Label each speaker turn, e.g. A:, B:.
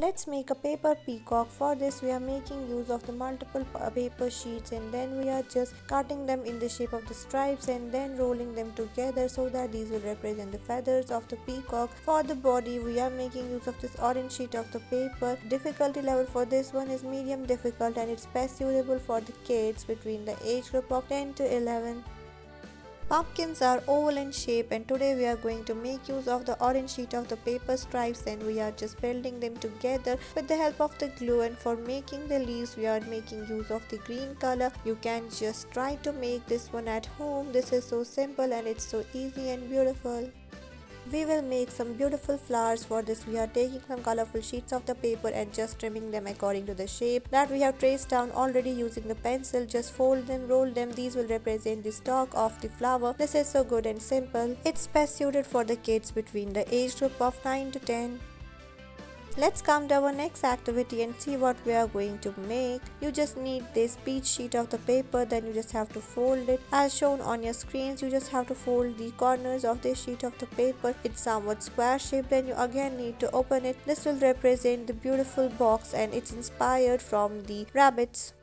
A: Let's make a paper peacock. For this we are making use of the multiple paper sheets, and then we are just cutting them in the shape of the stripes and then rolling them together so that these will represent the feathers of the peacock. For the body we are making use of this orange sheet of the paper. Difficulty level for this one is medium difficult, and it's best suitable for the kids between the age group of 10 to 11. Pumpkins are oval in shape, and today we are going to make use of the orange sheet of the paper stripes, and we are just building them together with the help of the glue. And for making the leaves we are making use of the green color. You can just try to make this one at home. This is so simple and it's so easy and beautiful. We will make some beautiful flowers. For this we are taking some colorful sheets of the paper and just trimming them according to the shape that we have traced down already using the pencil. Just fold them, roll them. These will represent the stalk of the flower. This is so good and simple. It's best suited for the kids between the age group of 9 to 10. Let's come to our next activity and see what we are going to make. You just need this beach sheet of the paper, then you just have to fold it as shown on your screens. You just have to fold the corners of this sheet of the paper. It's somewhat square shape. Then you again need to open it. This will represent the beautiful box, and it's inspired from the rabbits.